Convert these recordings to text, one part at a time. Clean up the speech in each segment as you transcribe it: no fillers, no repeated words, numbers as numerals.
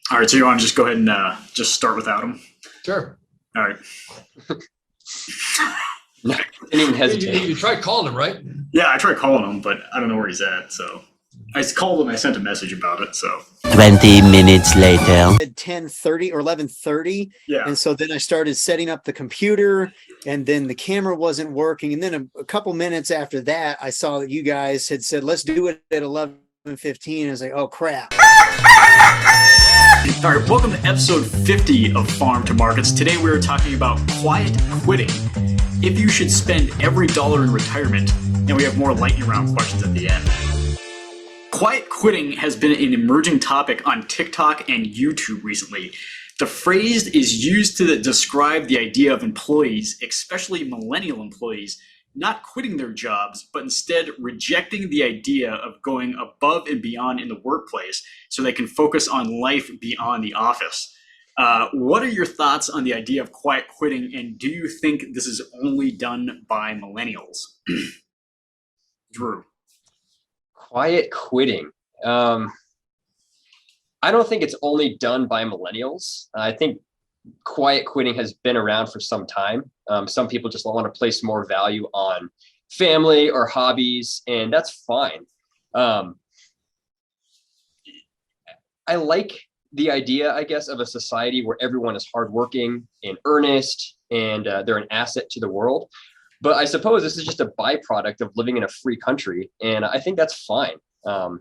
All right, so you want to just go ahead and just start without him? Sure. All right. No, didn't even You, hesitate. you tried calling him, right? Yeah, I tried calling him, but I don't know where he's at. So I called him. I sent a message about it. So 20 minutes later. At 10:30 or 11:30, yeah, and so then I started setting up the computer, and then the camera wasn't working, and then a couple minutes after that I saw that you guys had said let's do it at 11:15. I was like, oh crap. all right. Welcome to episode 50 of Farm to Markets. Today we are talking about quiet quitting. If you should spend every dollar in retirement, and we have more lightning round questions at the end. Quiet quitting has been an emerging topic on TikTok and YouTube recently. The phrase is used to describe the idea of employees, especially millennial employees, not quitting their jobs, but instead rejecting the idea of going above and beyond in the workplace so they can focus on life beyond the office. What are your thoughts on the idea of quiet quitting, and do you think this is only done by millennials? Drew. Quiet quitting. I don't think it's only done by millennials. I think quiet quitting has been around for some time. Some people just want to place more value on family or hobbies, and that's fine. I like the idea, I guess, of a society where everyone is hardworking and earnest, and they're an asset to the world. But I suppose this is just a byproduct of living in a free country, and I think that's fine. The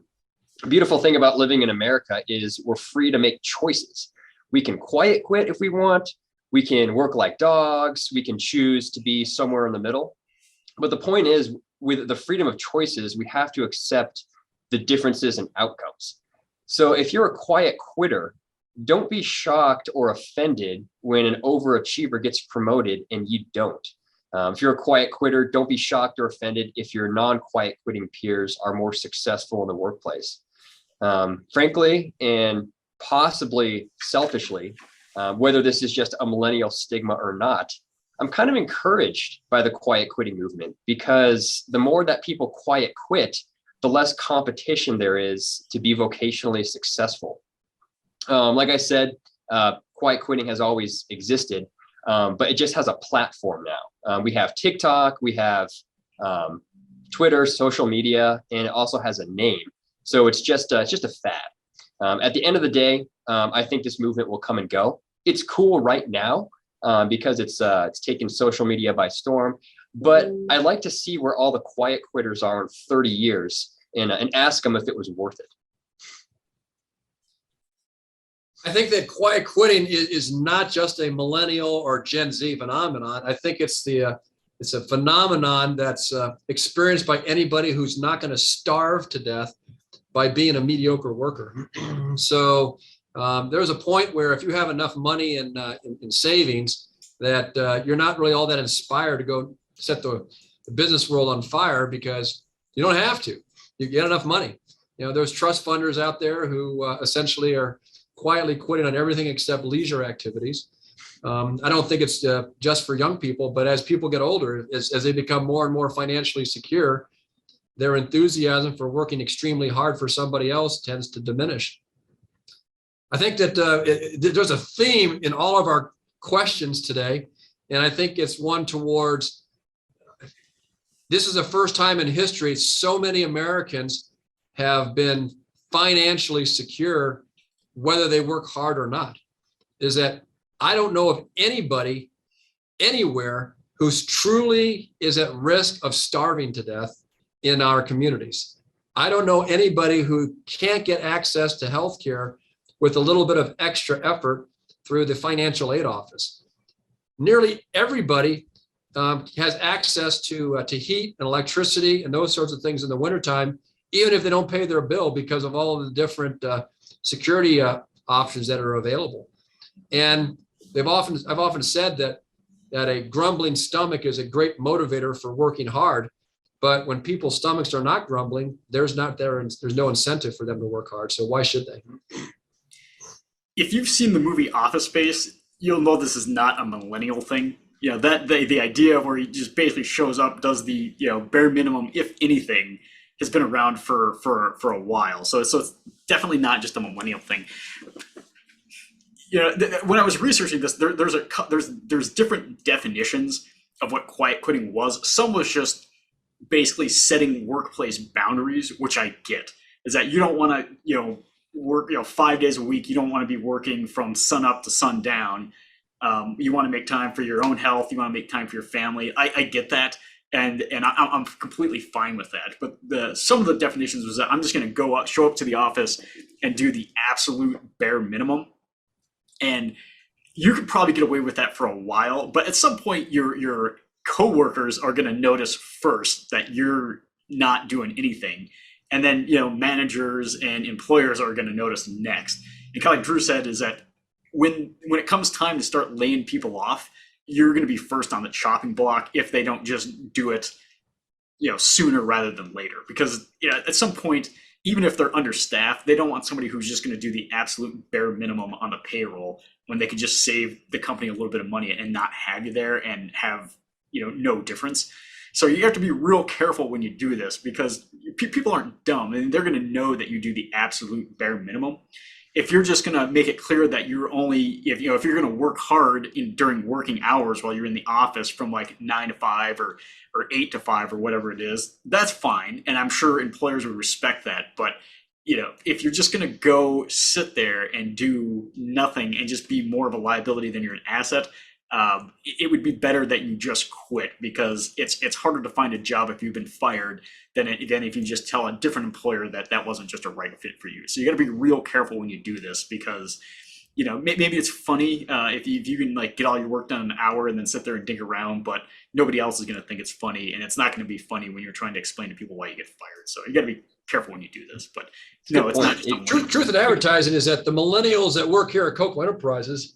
beautiful thing about living in America is we're free to make choices. We can quiet quit if we want. We can work like dogs. We can choose to be somewhere in the middle. But the point is, with the freedom of choices, we have to accept the differences in outcomes. So if you're a quiet quitter, don't be shocked or offended when an overachiever gets promoted and you don't. If you're a quiet quitter, don't be shocked or offended if your non-quiet quitting peers are more successful in the workplace. Frankly, and possibly selfishly, whether this is just a millennial stigma or not, I'm kind of encouraged by the quiet quitting movement, because the more that people quiet quit, the less competition there is to be vocationally successful. Like I said, quiet quitting has always existed. But it just has a platform now. We have TikTok, we have Twitter, social media, and it also has a name. So it's just a fad. At the end of the day, I think this movement will come and go. It's cool right now because it's taken social media by storm. But I'd like to see where all the quiet quitters are in 30 years and ask them if it was worth it. I think that quiet quitting is not just a millennial or Gen Z phenomenon. I think it's a phenomenon that's experienced by anybody who's not going to starve to death by being a mediocre worker. So there's a point where if you have enough money in savings that you're not really all that inspired to go set the business world on fire, because you don't have to. You get enough money. You know, there's trust funders out there who essentially are quietly quitting on everything except leisure activities. I don't think it's just for young people, but as people get older, as they become more and more financially secure, their enthusiasm for working extremely hard for somebody else tends to diminish. I think that there's a theme in all of our questions today, and I think it's one towards, this is the first time in history so many Americans have been financially secure whether they work hard or not. Is that I don't know of anybody anywhere who's truly is at risk of starving to death in our communities. I don't know anybody who can't get access to healthcare with a little bit of extra effort through the financial aid office. Nearly everybody has access to heat and electricity and those sorts of things in the wintertime, even if they don't pay their bill because of all of the different security options that are available. And I've often said that a grumbling stomach is a great motivator for working hard. But when people's stomachs are not grumbling, there's no incentive for them to work hard. So why should they? If you've seen the movie Office Space, you'll know this is not a millennial thing. You know, that the idea where he just basically shows up, does the bare minimum, if anything, has been around for a while. So it's definitely not just a millennial thing. when I was researching this, there's different definitions of what quiet quitting was. Some was just basically setting workplace boundaries, which I get, is that you don't want to, work, 5 days a week. You don't want to be working from sun up to sundown. You want to make time for your own health. You want to make time for your family. I get that. And I'm completely fine with that. But some of the definitions was that I'm just going to show up to the office and do the absolute bare minimum. And you could probably get away with that for a while, but at some point your coworkers are going to notice first that you're not doing anything. And then, managers and employers are going to notice next. And kind of like Drew said, is that when it comes time to start laying people off, you're going to be first on the chopping block if they don't just do it, sooner rather than later. Because at some point, even if they're understaffed, they don't want somebody who's just going to do the absolute bare minimum on the payroll when they could just save the company a little bit of money and not have you there and have, no difference. So you have to be real careful when you do this, because people aren't dumb and they're going to know that you do the absolute bare minimum. If you're just going to make it clear that you're only, if you're going to work hard during working hours while you're in the office from like 9 to 5 or 8 to 5 or whatever it is, that's fine. And I'm sure employers would respect that. But, if you're just going to go sit there and do nothing and just be more of a liability than you're an asset, it would be better that you just quit, because it's harder to find a job if you've been fired than if you just tell a different employer that wasn't just a right fit for you. So you got to be real careful when you do this, because maybe it's funny if you can like get all your work done in an hour and then sit there and dig around, but nobody else is going to think it's funny, and it's not going to be funny when you're trying to explain to people why you get fired. So you got to be careful when you do this. But no, it's not just truth in advertising is that the millennials that work here at Coco Enterprises,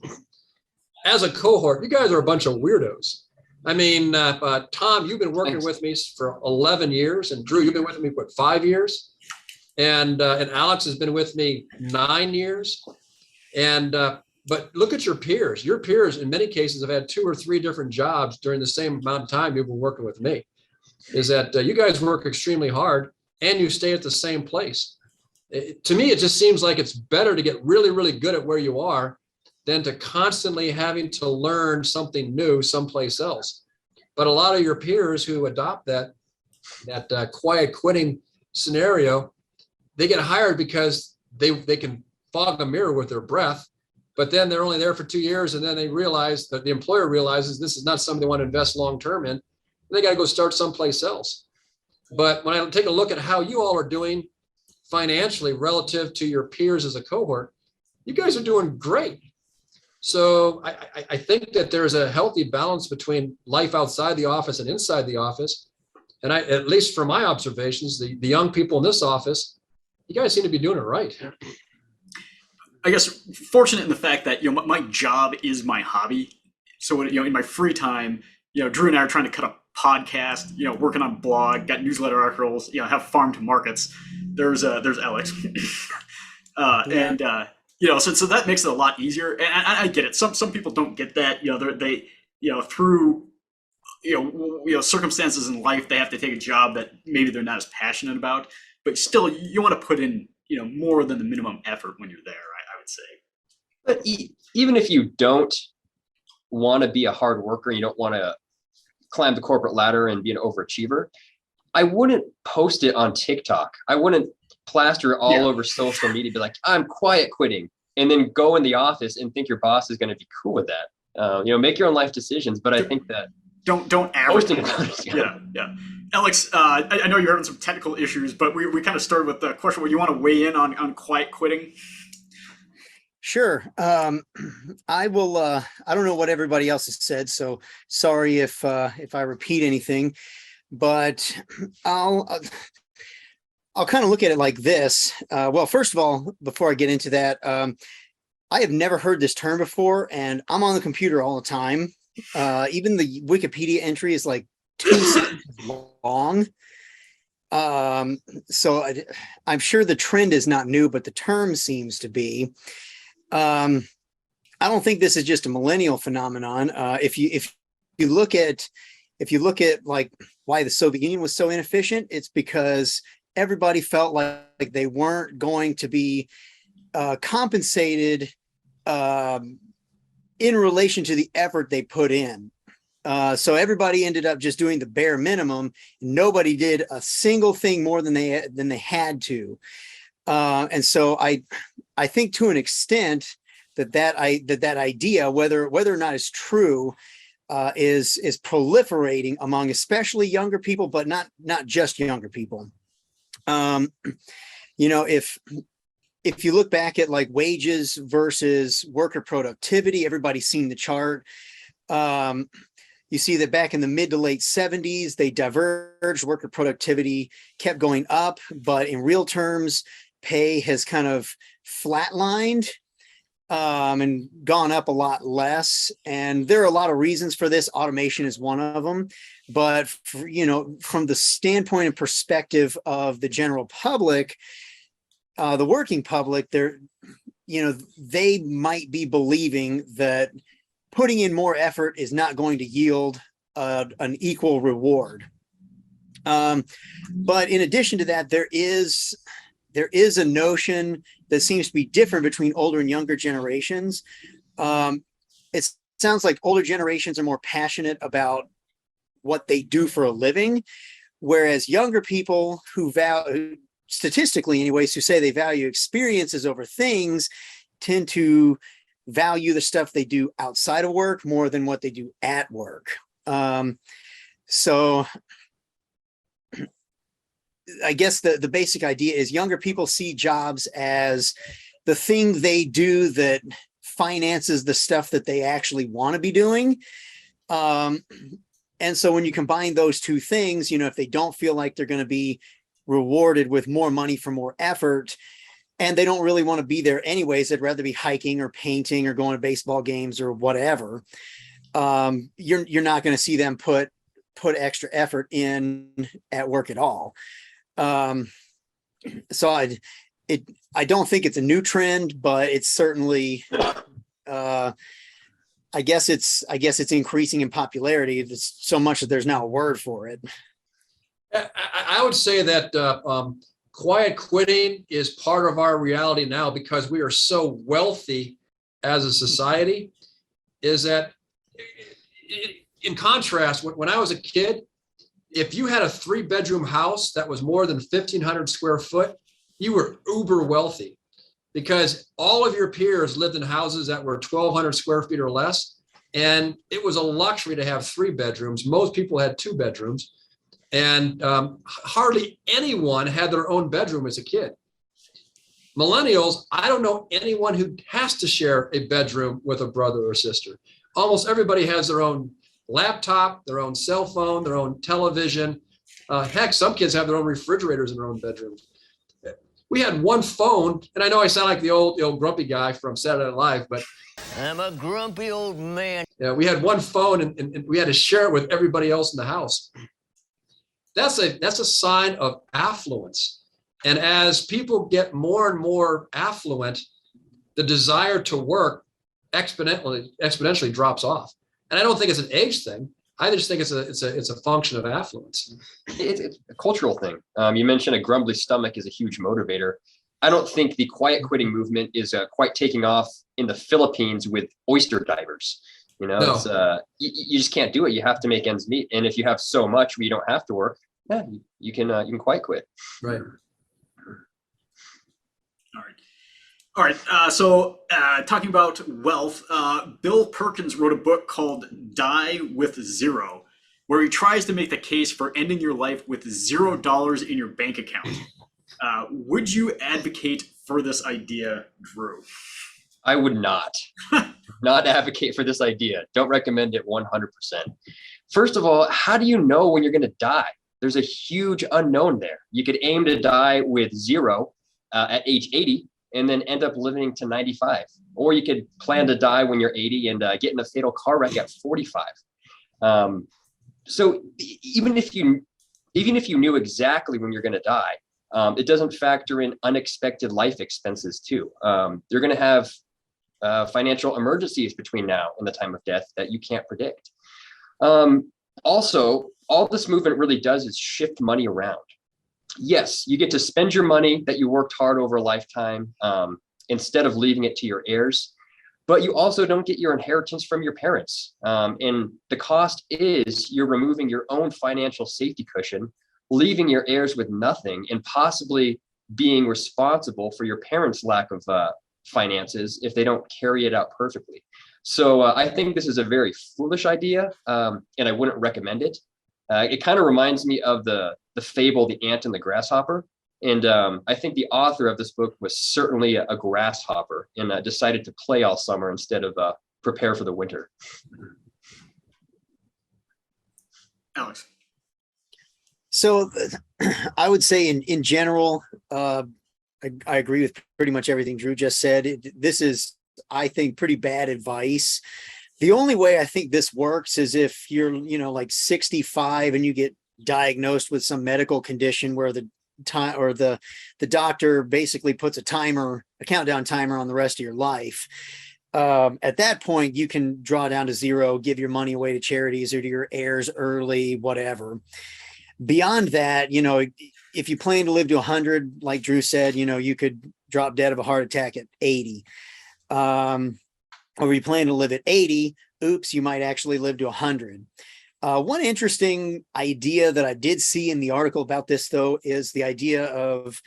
as a cohort, you guys are a bunch of weirdos. I mean, Tom, you've been working with me for 11 years, and Drew, you've been with me, 5 years? And Alex has been with me 9 years. And but look at your peers. Your peers, in many cases, have had 2 or 3 different jobs during the same amount of time you've been working with me. Is that you guys work extremely hard and you stay at the same place. To me, it just seems like it's better to get really, really good at where you are than to constantly having to learn something new someplace else. But a lot of your peers who adopt that quiet quitting scenario, they get hired because they can fog a mirror with their breath, but then they're only there for 2 years, and then they realize that the employer realizes this is not something they want to invest long-term in, and they got to go start someplace else. But when I take a look at how you all are doing financially relative to your peers as a cohort, you guys are doing great. So I think that there's a healthy balance between life outside the office and inside the office. And at least from my observations, the young people in this office, you guys seem to be doing it right. I guess fortunate in the fact that my job is my hobby. So in my free time, Drew and I are trying to cut a podcast, working on blog, got newsletter articles, have farm to markets. There's Alex, and so that makes it a lot easier. And I get it. Some people don't get that. They through circumstances in life, they have to take a job that maybe they're not as passionate about. But still, you want to put in more than the minimum effort when you're there. I would say. But even if you don't want to be a hard worker, you don't want to climb the corporate ladder and be an overachiever, I wouldn't post it on TikTok. I wouldn't plaster it all over social media, be like, I'm quiet quitting, and then go in the office and think your boss is going to be cool with that. Make your own life decisions. But I think that don't advertise. Yeah. Alex, I know you're having some technical issues, but we kind of started with the question where you want to weigh in on quiet quitting. Sure. I will. I don't know what everybody else has said, so sorry if I repeat anything, but I'll kind of look at it like this. Well, first of all, before I get into that, I have never heard this term before, and I'm on the computer all the time. Even the Wikipedia entry is like 2 sentences long. So I'm sure the trend is not new, but the term seems to be. I don't think this is just a millennial phenomenon. If you look at like why the Soviet Union was so inefficient, it's because everybody felt like they weren't going to be compensated in relation to the effort they put in. So everybody ended up just doing the bare minimum. Nobody did a single thing more than they had to. And so I think to an extent that idea, whether or not it's true, is proliferating among especially younger people, but not just younger people. If you look back at like wages versus worker productivity, everybody's seen the chart. You see that back in the mid to late 70s, they diverged. Worker productivity kept going up, but in real terms, pay has kind of flatlined and gone up a lot less. And there are a lot of reasons for this. Automation is one of them. But from the standpoint and perspective of the general public, the working public, they might be believing that putting in more effort is not going to yield an equal reward. But in addition to that, there is a notion that seems to be different between older and younger generations. It sounds like older generations are more passionate about what they do for a living, whereas younger people who value, statistically anyways, who say they value experiences over things, tend to value the stuff they do outside of work more than what they do at work. So I guess the basic idea is younger people see jobs as the thing they do that finances the stuff that they actually want to be doing. And so when you combine those two things, if they don't feel like they're going to be rewarded with more money for more effort, and they don't really want to be there anyways, they'd rather be hiking or painting or going to baseball games or whatever. You're not going to see them put extra effort in at work at all. So I don't think it's a new trend, but it's certainly, I guess it's increasing in popularity. It's so much that there's now a word for it. I would say that quiet quitting is part of our reality now because we are so wealthy as a society. Is that in contrast, when I was a kid, if you had a 3-bedroom house that was more than 1,500 square foot, you were uber wealthy because all of your peers lived in houses that were 1,200 square feet or less. And it was a luxury to have 3 bedrooms. Most people had 2 bedrooms. And hardly anyone had their own bedroom as a kid. Millennials, I don't know anyone who has to share a bedroom with a brother or sister. Almost everybody has their own laptop, their own cell phone, their own television. Heck, some kids have their own refrigerators in their own bedrooms. We had one phone, and I know I sound like the old grumpy guy from Saturday Night Live, but I'm a grumpy old man. Yeah, we had one phone, and we had to share it with everybody else in the house. That's a sign of affluence. And as people get more and more affluent, the desire to work exponentially drops off. And I don't think it's an age thing. I just think it's a function of affluence. It's a cultural thing. You mentioned a grumbly stomach is a huge motivator. I don't think the quiet quitting movement is quite taking off in the Philippines with oyster divers. No. It's, you just can't do it. You have to make ends meet. And if you have so much where you don't have to work, yeah, you can quiet quit. Right. All right. So talking about wealth, Bill Perkins wrote a book called Die with Zero, where he tries to make the case for ending your life with $0 in your bank account. Would you advocate for this idea, Drew? I would not advocate for this idea. Don't recommend it 100%. First of all, how do you know when you're going to die? There's a huge unknown there. You could aim to die with 0 at age 80 and then end up living to 95. Or you could plan to die when you're 80 and get in a fatal car wreck at 45. So even if you knew exactly when you're going to die, it doesn't factor in unexpected life expenses too. You're going to have financial emergencies between now and the time of death that you can't predict. Also, all this movement really does is shift money around. Yes, you get to spend your money that you worked hard over a lifetime instead of leaving it to your heirs. but you also don't get your inheritance from your parents. And the cost is you're removing your own financial safety cushion, leaving your heirs with nothing, and possibly being responsible for your parents' lack of finances if they don't carry it out perfectly. So I think this is a very foolish idea, and I wouldn't recommend it. It kind of reminds me of the fable, The Ant and the Grasshopper. And I think the author of this book was certainly a grasshopper and decided to play all summer instead of prepare for the winter. Alex. So I would say in general, I agree with pretty much everything Drew just said. This is, I think, pretty bad advice. The only way I think this works is if you're, like 65 and you get diagnosed with some medical condition where the time or the doctor basically puts a countdown timer on the rest of your life. At that point, you can draw down to zero, give your money away to charities or to your heirs early, whatever. Beyond that, if you plan to live to 100, like Drew said, you could drop dead of a heart attack at 80. Or you plan to live at 80, oops, you might actually live to 100. One interesting idea that I did see in the article about this, though, is the idea of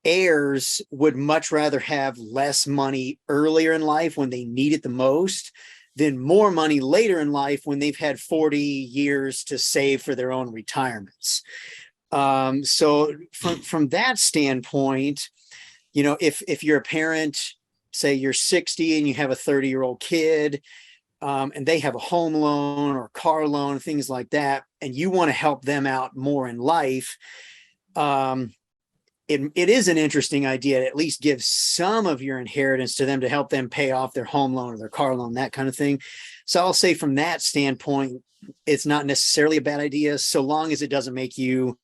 heirs would much rather have less money earlier in life when they need it the most than more money later in life when they've had 40 years to save for their own retirements. So from that standpoint, if you're a parent, say you're 60 and you have a 30-year-old kid, and they have a home loan or car loan, things like that, and you want to help them out more in life, it is an interesting idea to at least give some of your inheritance to them to help them pay off their home loan or their car loan, that kind of thing. So I'll say from that standpoint, it's not necessarily a bad idea, so long as it doesn't make you,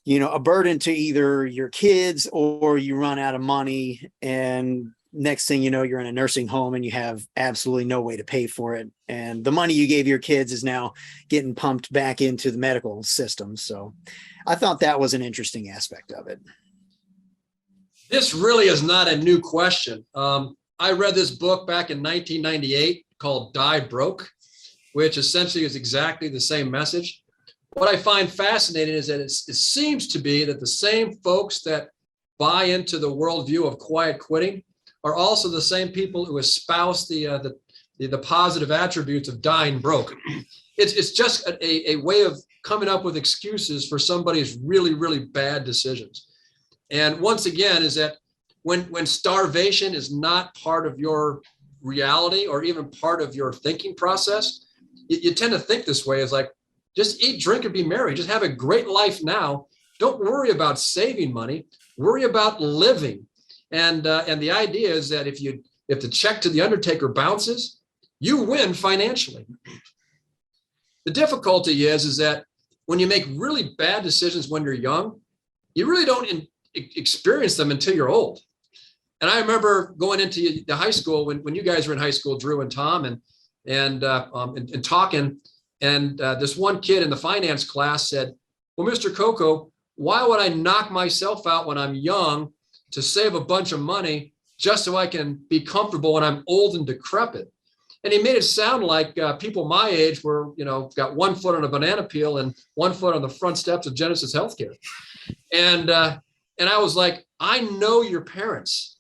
a burden to either your kids or you run out of money and next thing you know, you're in a nursing home and you have absolutely no way to pay for it. And the money you gave your kids is now getting pumped back into the medical system. So I thought that was an interesting aspect of it. This really is not a new question. I read this book back in 1998 called Die Broke, which essentially is exactly the same message. What I find fascinating is that it seems to be that the same folks that buy into the worldview of quiet quitting are also the same people who espouse the positive attributes of dying broke. It's just a way of coming up with excuses for somebody's really, really bad decisions. And once again, is that when starvation is not part of your reality or even part of your thinking process, you tend to think this way, is like, just eat, drink, and be merry. Just have a great life now. Don't worry about saving money. Worry about living. And the idea is that if the check to the undertaker bounces, you win financially. The difficulty is that when you make really bad decisions when you're young, you really don't experience them until you're old. And I remember going into the high school when you guys were in high school, Drew and Tom, and talking. And this one kid in the finance class said, well, Mr. Coco, why would I knock myself out when I'm young to save a bunch of money just so I can be comfortable when I'm old and decrepit? And he made it sound like people my age were, got 1 foot on a banana peel and 1 foot on the front steps of Genesis Healthcare. And I was like, I know your parents.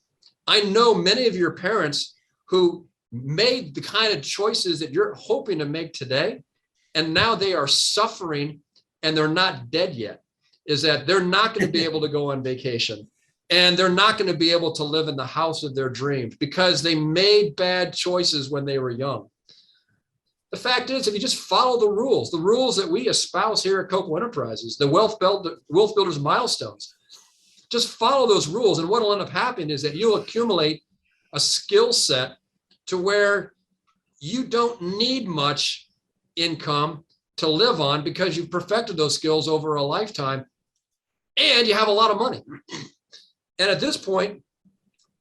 I know many of your parents who made the kind of choices that you're hoping to make today. And now they are suffering and they're not dead yet. Is that they're not going to be able to go on vacation. And they're not going to be able to live in the house of their dreams because they made bad choices when they were young. The fact is, if you just follow the rules that we espouse here at Coco Enterprises, the Wealth Builders milestones, just follow those rules. And what will end up happening is that you'll accumulate a skill set to where you don't need much income to live on because you've perfected those skills over a lifetime and you have a lot of money. And at this point,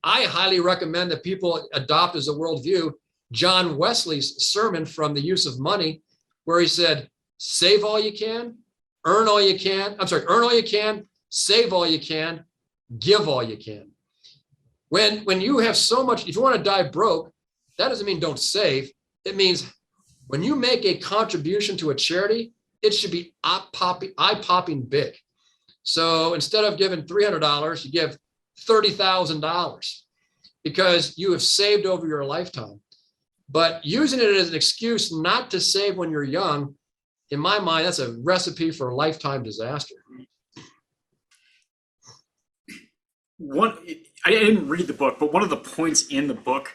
I highly recommend that people adopt as a worldview John Wesley's sermon from The Use of Money, where he said, save all you can, earn all you can. Earn all you can, save all you can, give all you can. When you have so much, if you want to die broke, that doesn't mean don't save. It means when you make a contribution to a charity, it should be eye-popping big. So instead of giving $300, you give $30,000 because you have saved over your lifetime. But using it as an excuse not to save when you're young, in my mind, that's a recipe for a lifetime disaster. I didn't read the book, but one of the points in the book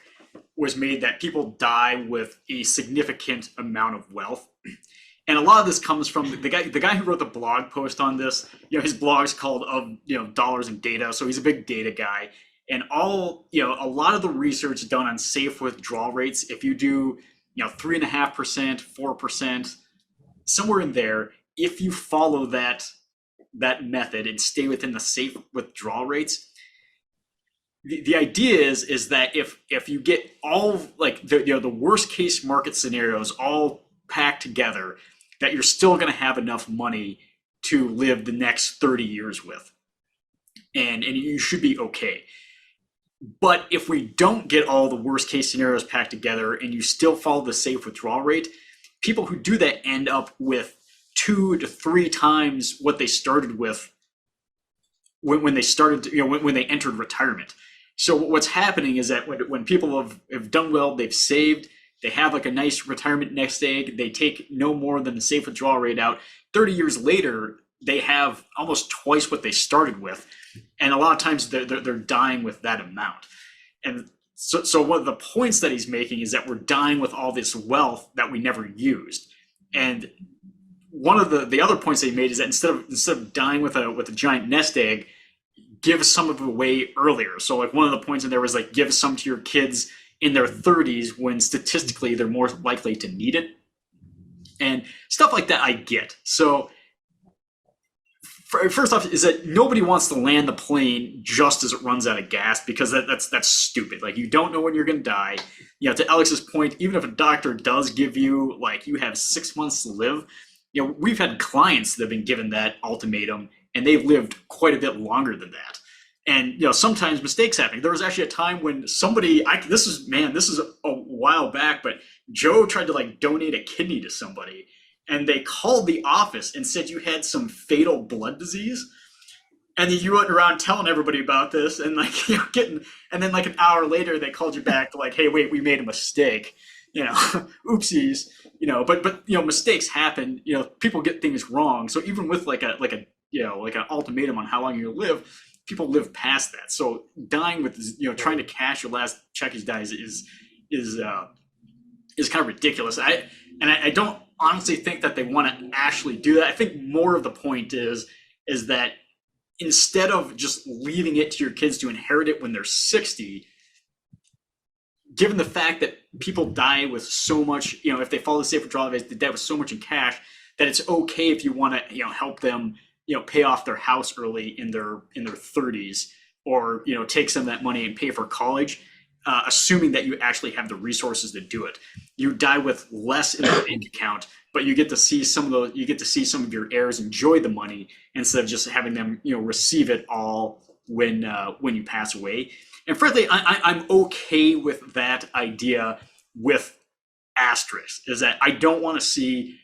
was made that people die with a significant amount of wealth. And a lot of this comes from the guy who wrote the blog post on this. His blog's called Dollars and Data. So he's a big data guy. And a lot of the research done on safe withdrawal rates, if you do, 3.5%, 4%, somewhere in there, if you follow that method and stay within the safe withdrawal rates, the idea is that if you get all the worst case market scenarios all packed together, that you're still going to have enough money to live the next 30 years with, and you should be okay. But if we don't get all the worst case scenarios packed together and you still follow the safe withdrawal rate, people who do that end up with 2 to 3 times what they started with when they started, when they entered retirement. So what's happening is that when people have done well, they've saved, they have like a nice retirement nest egg, they take no more than the safe withdrawal rate out. 30 years later, they have almost twice what they started with. And a lot of times they're dying with that amount. And so one of the points that he's making is that we're dying with all this wealth that we never used. And one of the other points that he made is that instead of dying with a giant nest egg, give some of it away earlier. So like one of the points in there was like give some to your kids in their 30s when statistically they're more likely to need it. And stuff like that I get. So first off is that nobody wants to land the plane just as it runs out of gas, because that's stupid. Like, you don't know when you're going to die. To Alex's point, even if a doctor does give you, like, you have 6 months to live, we've had clients that have been given that ultimatum and they've lived quite a bit longer than that. And, sometimes mistakes happen. There was actually a time when somebody, this is a while back, but Joe tried to like donate a kidney to somebody, and they called the office and said you had some fatal blood disease. And then you went around telling everybody about this and and then like an hour later they called you back to like, hey, wait, we made a mistake, oopsies, but mistakes happen, people get things wrong. So even with like an ultimatum on how long you live, people live past that. So dying with, trying to cash your last check as dies is kind of ridiculous. I don't honestly think that they want to actually do that. I think more of the point is that instead of just leaving it to your kids to inherit it when they're 60, given the fact that people die with so much, if they follow the safe withdrawal advice, they die with so much in cash, that it's okay if you want to, help them, pay off their house early in their 30s, or, take some of that money and pay for college. Assuming that you actually have the resources to do it. You die with less in the bank account, but you get to see some of your heirs enjoy the money instead of just having them, receive it all when you pass away. And frankly, I'm okay with that idea with asterisks, is that I don't want to see,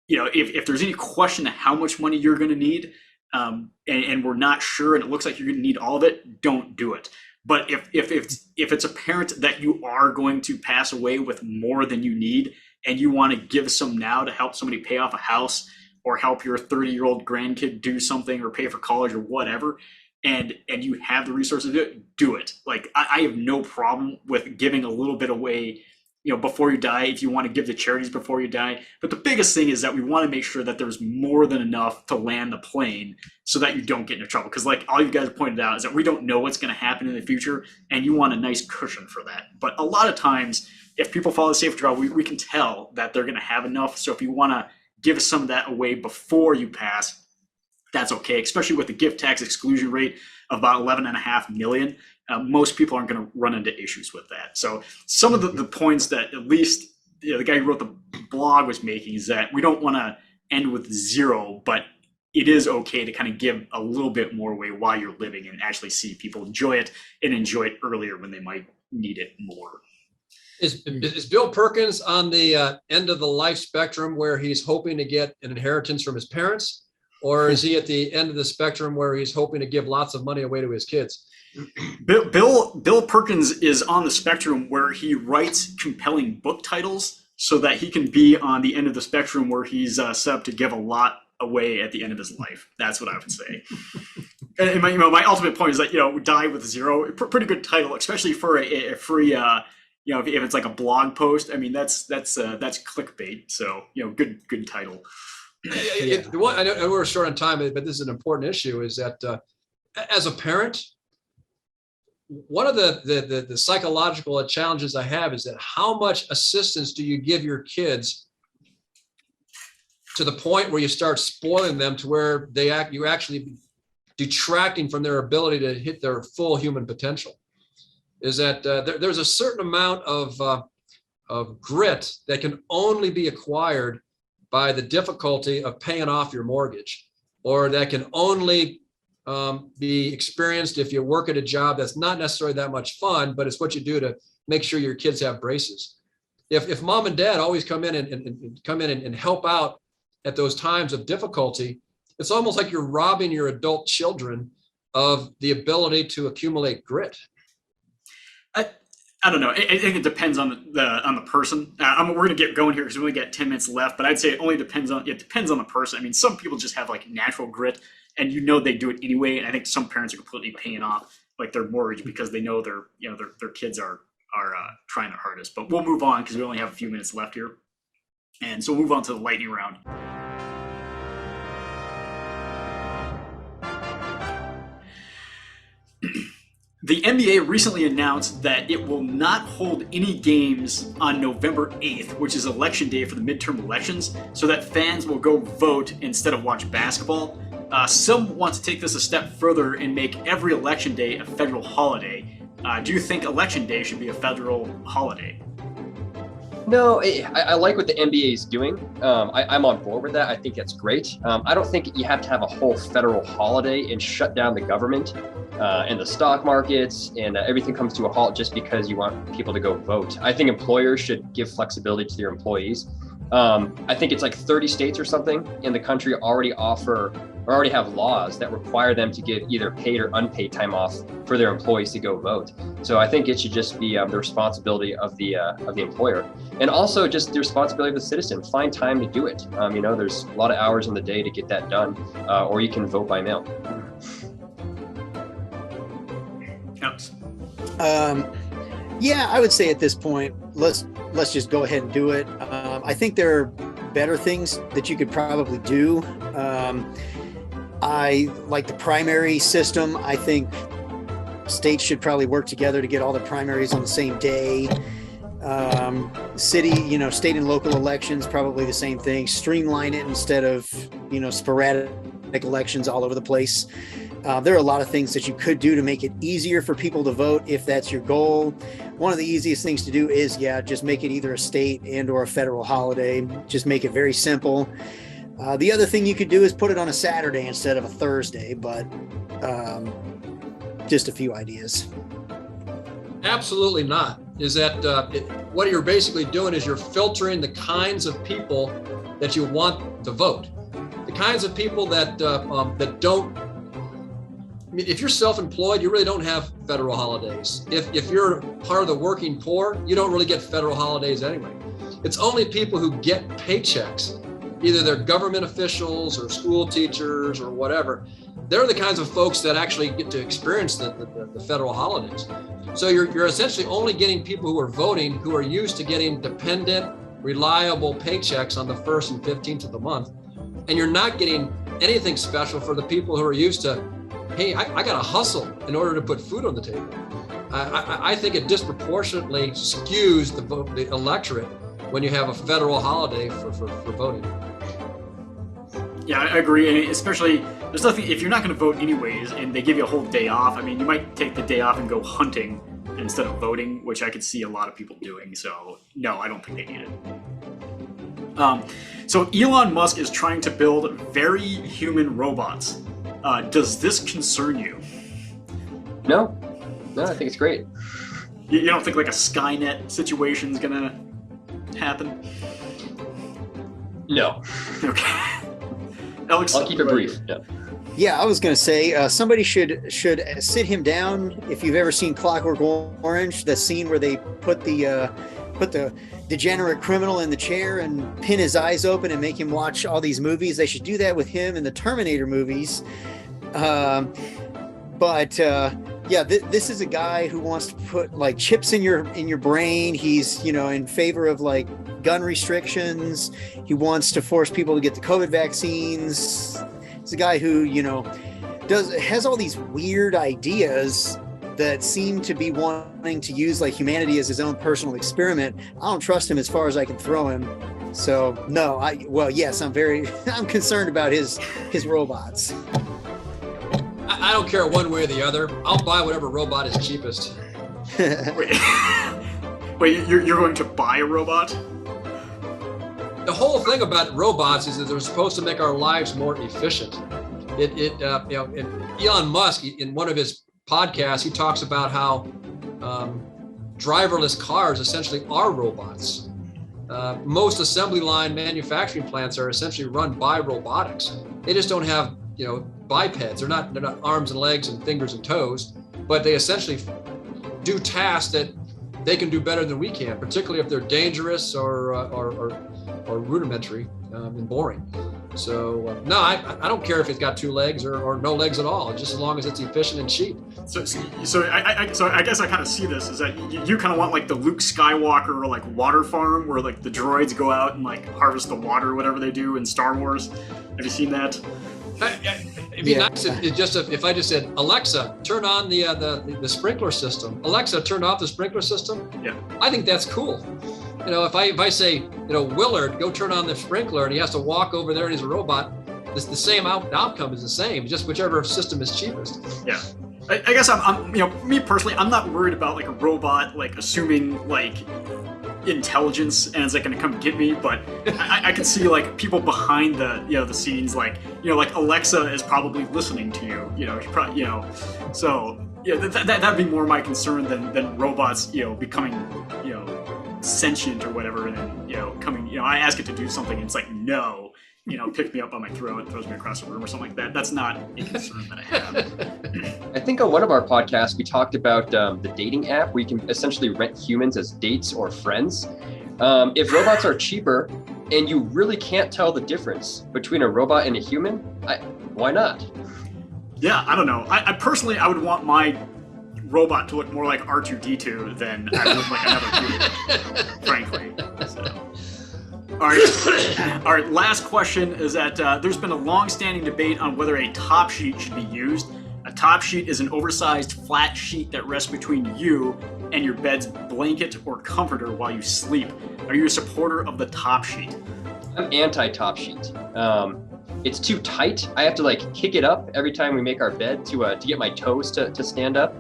if there's any question of how much money you're going to need, and we're not sure, and it looks like you're going to need all of it, don't do it. But if it's apparent that you are going to pass away with more than you need, and you want to give some now to help somebody pay off a house, or help your 30-year-old grandkid do something, or pay for college or whatever, and you have the resources to do it, do it. Like, I have no problem with giving a little bit away, before you die, if you want to give to charities before you die. But the biggest thing is that we want to make sure that there's more than enough to land the plane so that you don't get into trouble. Because like all you guys pointed out is that we don't know what's going to happen in the future, and you want a nice cushion for that. But a lot of times, if people follow the safe withdrawal, we can tell that they're going to have enough. So if you want to give some of that away before you pass, that's okay, especially with the gift tax exclusion rate of about 11.5 million. Most people aren't going to run into issues with that. So some of the points that at least the guy who wrote the blog was making is that we don't want to end with zero, but it is okay to kind of give a little bit more away while you're living and actually see people enjoy it and enjoy it earlier when they might need it more. Is Bill Perkins on the end of the life spectrum where he's hoping to get an inheritance from his parents? Or is he at the end of the spectrum where he's hoping to give lots of money away to his kids? Bill Perkins is on the spectrum where he writes compelling book titles so that he can be on the end of the spectrum where he's set up to give a lot away at the end of his life. That's what I would say. And my ultimate point is that, Die with Zero, pretty good title, especially for a free, if it's like a blog post. I mean, that's clickbait. So, good title. I know we're short on time, but this is an important issue, is that as a parent, one of the psychological challenges I have is that how much assistance do you give your kids to the point where you start spoiling them to where you're actually detracting from their ability to hit their full human potential? Is that there's a certain amount of grit that can only be acquired by the difficulty of paying off your mortgage, or that can only be experienced if you work at a job that's not necessarily that much fun, but it's what you do to make sure your kids have braces. If mom and dad always come in and help out at those times of difficulty, it's almost like you're robbing your adult children of the ability to accumulate grit. I don't know. I think it depends on the person. We're going to get going here because we only got 10 minutes left, but I'd say it depends on the person. I mean, some people just have like natural grit, and they do it anyway. And I think some parents are completely paying off like their mortgage because they know their kids are trying their hardest. But we'll move on because we only have a few minutes left here, and so we'll move on to the lightning round. The NBA recently announced that it will not hold any games on November 8th, which is election day for the midterm elections, so that fans will go vote instead of watch basketball. Some want to take this a step further and make every election day a federal holiday. Do you think election day should be a federal holiday? No, I like what the NBA is doing. I'm on board with that. I think that's great. I don't think you have to have a whole federal holiday and shut down the government and the stock markets and everything comes to a halt just because you want people to go vote. I think employers should give flexibility to their employees. I think it's like 30 states or something in the country already have laws that require them to give either paid or unpaid time off for their employees to go vote. So I think it should just be the responsibility of the employer, and also just the responsibility of the citizen. Find time to do it. There's a lot of hours in the day to get that done, or you can vote by mail. Yeah, I would say at this point, let's just go ahead and do it. I think there are better things that you could probably do. I like the primary system. I think states should probably work together to get all the primaries on the same day. City, state and local elections, probably the same thing. Streamline it instead of, sporadic elections all over the place. There are a lot of things that you could do to make it easier for people to vote if that's your goal. One of the easiest things to do is, just make it either a state and or a federal holiday. Just make it very simple. The other thing you could do is put it on a Saturday instead of a Thursday, but just a few ideas. Absolutely not. Is that what you're basically doing is you're filtering the kinds of people that you want to vote. The kinds of people that don't. If you're self-employed, you really don't have federal holidays. If you're part of the working poor, you don't really get federal holidays anyway. It's only people who get paychecks, either they're government officials or school teachers or whatever. They're the kinds of folks that actually get to experience the federal holidays. So you're essentially only getting people who are voting who are used to getting dependent, reliable paychecks on the 1st and 15th of the month. And you're not getting anything special for the people who are used to, hey, I got to hustle in order to put food on the table. I think it disproportionately skews the electorate when you have a federal holiday for voting. Yeah, I agree. And especially, there's nothing, if you're not going to vote anyways, and they give you a whole day off, you might take the day off and go hunting instead of voting, which I could see a lot of people doing. So, no, I don't think they need it. So Elon Musk is trying to build very human robots. Does this concern you? No, I think it's great. You don't think like a Skynet situation is gonna happen? No, Okay. Alex, I'll keep it brief. No. Yeah, I was going to say somebody should sit him down. If you've ever seen Clockwork Orange, the scene where they put the degenerate criminal in the chair and pin his eyes open and make him watch all these movies, they should do that with him in the Terminator movies. This is a guy who wants to put like chips in your brain. He's in favor of like gun restrictions. He wants to force people to get the COVID vaccines. It's a guy who, has all these weird ideas that seem to be wanting to use like humanity as his own personal experiment. I don't trust him as far as I can throw him. So no, yes, I'm concerned about his robots. I don't care one way or the other. I'll buy whatever robot is cheapest. Wait, you're going to buy a robot? The whole thing about robots is that they're supposed to make our lives more efficient. And Elon Musk, in one of his podcasts, he talks about how driverless cars essentially are robots. Most assembly line manufacturing plants are essentially run by robotics. They just don't have, bipeds. They're not arms and legs and fingers and toes, but they essentially do tasks that they can do better than we can, particularly if they're dangerous or rudimentary and boring. So no, I don't care if it's got two legs or no legs at all, just as long as it's efficient and cheap. So I guess I kind of see this is that you kind of want like the Luke Skywalker like water farm where like the droids go out and like harvest the water or whatever they do in Star Wars. Have you seen that? It'd be nice if I just said, Alexa, turn on the sprinkler system. Alexa, turn off the sprinkler system. Yeah, I think that's cool. If I say, Willard, go turn on the sprinkler, and he has to walk over there and he's a robot, the same outcome is the same, just whichever system is cheapest. Yeah. I guess I'm me personally, I'm not worried about like a robot like assuming like intelligence and is like going to come get me, but I can see like people behind the scenes, like like Alexa is probably listening to you, so yeah, that'd be more my concern than robots becoming sentient or whatever, and then coming, I ask it to do something and it's like no, pick me up on my throat and throws me across the room or something like that. That's not a concern that I have. I think on one of our podcasts, we talked about the dating app where you can essentially rent humans as dates or friends. If robots are cheaper and you really can't tell the difference between a robot and a human, why not? Yeah, I don't know. I personally, I would want my robot to look more like R2-D2 than I would like another human, frankly. So. All right, last question is that there's been a long-standing debate on whether a top sheet should be used. A top sheet is an oversized flat sheet that rests between you and your bed's blanket or comforter while you sleep. Are you a supporter of the top sheet? I'm anti-top sheet. It's too tight. I have to like kick it up every time we make our bed to get my toes to stand up.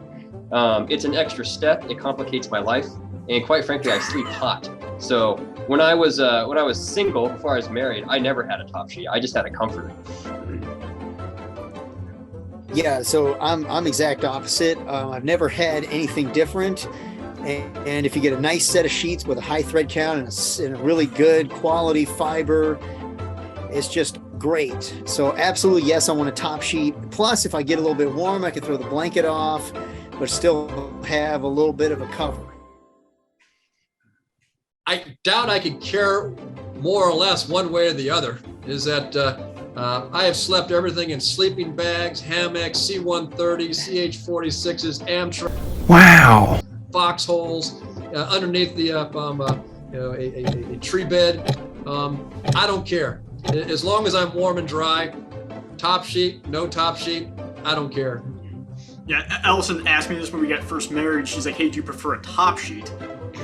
It's an extra step. It complicates my life, and quite frankly, I sleep hot. So when I was single, before I was married, I never had a top sheet. I just had a comforter. Yeah, so I'm exact opposite. I've never had anything different. And if you get a nice set of sheets with a high thread count and a really good quality fiber, it's just great. So absolutely, yes, I want a top sheet. Plus, if I get a little bit warm, I can throw the blanket off, but still have a little bit of a cover. I doubt I could care more or less one way or the other. Is that I have slept everything in sleeping bags, hammocks, C-130s, CH-46s, Amtrak. Wow. Foxholes, underneath the a tree bed. I don't care. As long as I'm warm and dry, top sheet, no top sheet, I don't care. Yeah, Allison asked me this when we got first married. She's like, hey, do you prefer a top sheet?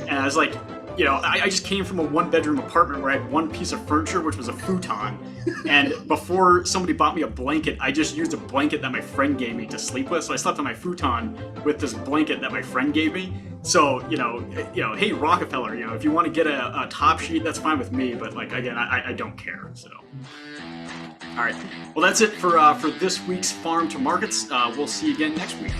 And I was like, I just came from a one-bedroom apartment where I had one piece of furniture, which was a futon. And before somebody bought me a blanket, I just used a blanket that my friend gave me to sleep with. So I slept on my futon with this blanket that my friend gave me. So, hey, Rockefeller, if you want to get a top sheet, that's fine with me. But like, again, I don't care. So, all right. Well, that's it for this week's Farm to Markets. We'll see you again next week.